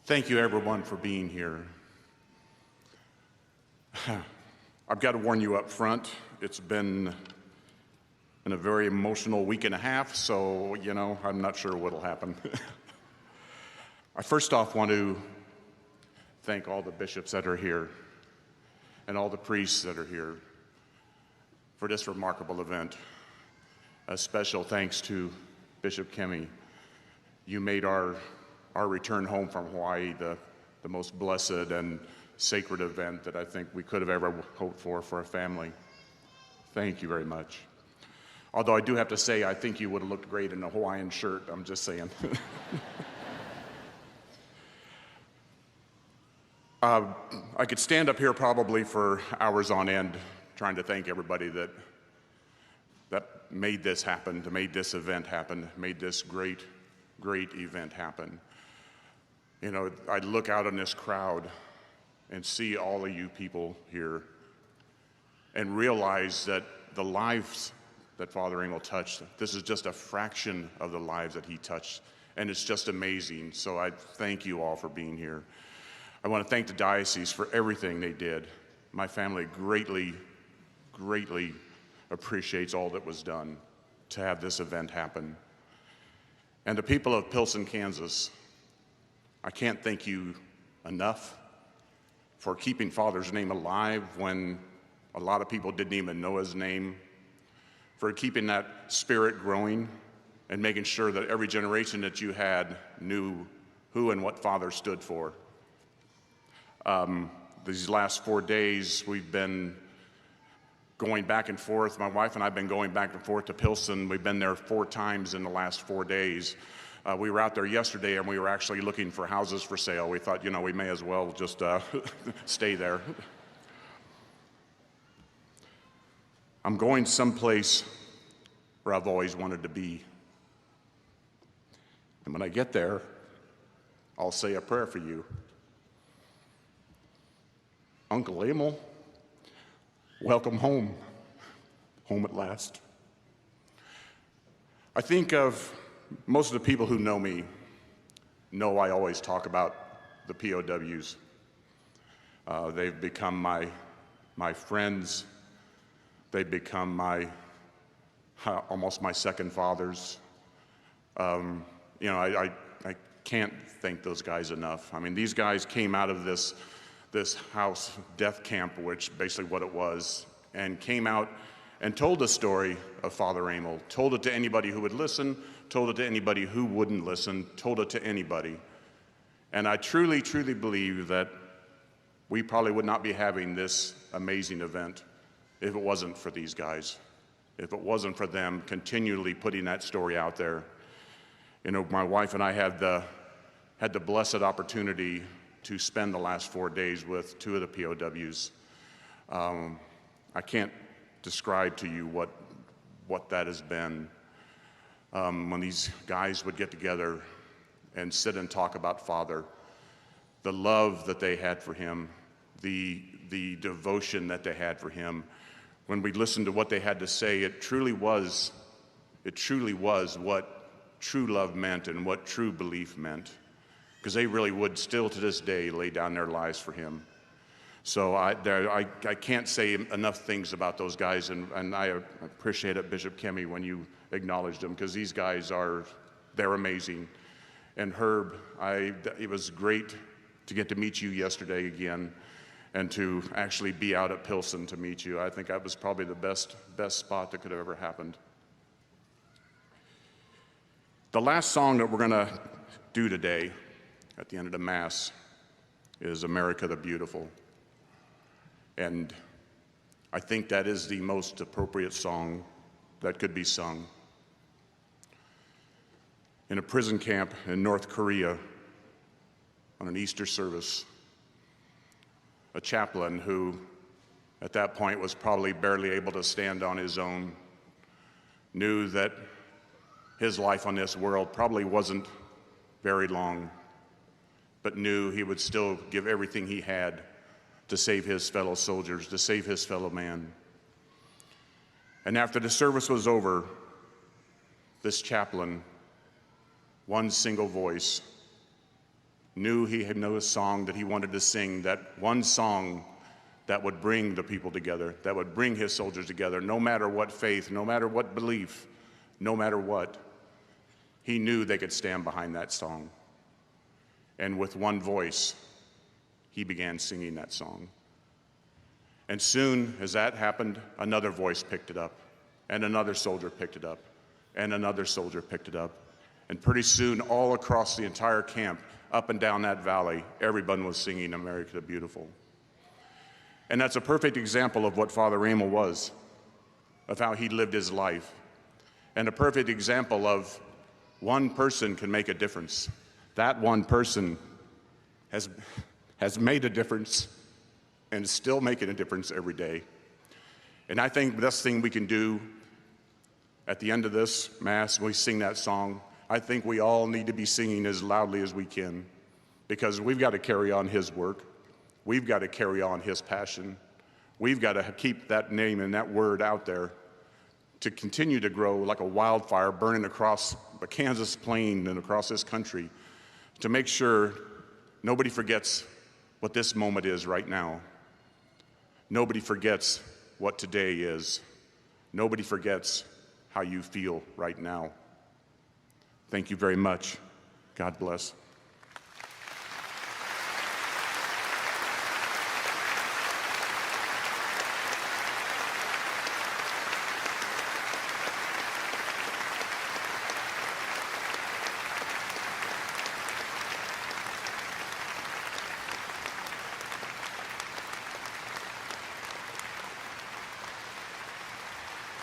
Thank you, everyone, for being here. I've got to warn you up front, it's been a very emotional week and a half, so, I'm not sure what'll happen. I first off want to thank all the bishops that are here and all the priests that are here for this remarkable event. A special thanks to Bishop Kemi. You made our return home from Hawaii the most blessed and sacred event that I think we could have ever hoped for a family. Thank you very much. Although I do have to say, I think you would have looked great in a Hawaiian shirt, I'm just saying. I could stand up here probably for hours on end trying to thank everybody that made this happen, made this event happen, made this great event happen. I look out on this crowd and see all of you people here and realize that the lives that Father Engel touched, this is just a fraction of the lives that he touched, and it's just amazing. So I thank you all for being here. I want to thank the diocese for everything they did. My family greatly appreciates all that was done to have this event happen. And the people of Pilsen, Kansas, I can't thank you enough for keeping Father's name alive when a lot of people didn't even know his name, for keeping that spirit growing and making sure that every generation that you had knew who and what Father stood for. These last 4 days, we've been going back and forth. My wife and I have been going back and forth to Pilsen. We've been there 4 times in the last 4 days. We were out there yesterday and we were actually looking for houses for sale. We thought, we may as well just stay there. I'm going someplace where I've always wanted to be. And when I get there, I'll say a prayer for you. Uncle Emil, welcome home. Home at last. I think of most of the people who know me know I always talk about the POWs. They've become my friends. They've become almost my second fathers. I can't thank those guys enough. I mean, these guys came out of this house death camp, which basically what it was, and came out and told the story of Father Emil, told it to anybody who would listen, told it to anybody who wouldn't listen, told it to anybody. And I truly believe that we probably would not be having this amazing event if it wasn't for these guys, if it wasn't for them continually putting that story out there. My wife and I had the blessed opportunity to spend the last 4 days with 2 of the POWs. I can't describe to you what that has been. When these guys would get together and sit and talk about Father, the love that they had for him, the devotion that they had for him. When we listened to what they had to say, it truly was what true love meant and what true belief meant, because they really would still to this day lay down their lives for him. So I can't say enough things about those guys, and I appreciate it, Bishop Kemi, when you acknowledged them, because these guys they're amazing. And Herb, it was great to get to meet you yesterday again, and to actually be out at Pilsen to meet you. I think that was probably the best spot that could have ever happened. The last song that we're going to do today at the end of the Mass is America the Beautiful. And I think that is the most appropriate song that could be sung. In a prison camp in North Korea, on an Easter service, a chaplain who at that point was probably barely able to stand on his own knew that his life on this world probably wasn't very long, but knew he would still give everything he had to save his fellow soldiers, to save his fellow man. And after the service was over, this chaplain, one single voice, knew he had no song that he wanted to sing, that one song that would bring the people together, that would bring his soldiers together, no matter what faith, no matter what belief, no matter what. He knew they could stand behind that song. And with one voice, he began singing that song. And soon as that happened, another voice picked it up, and another soldier picked it up, and another soldier picked it up. And pretty soon, all across the entire camp, up and down that valley, everyone was singing America the Beautiful. And that's a perfect example of what Father Ramel was, of how he lived his life, and a perfect example of one person can make a difference. That one person has made a difference and is still making a difference every day. And I think the best thing we can do at the end of this Mass, when we sing that song, I think we all need to be singing as loudly as we can, because we've got to carry on his work. We've got to carry on his passion. We've got to keep that name and that word out there to continue to grow like a wildfire burning across the Kansas plain and across this country, to make sure nobody forgets what this moment is right now. Nobody forgets what today is. Nobody forgets how you feel right now. Thank you very much. God bless.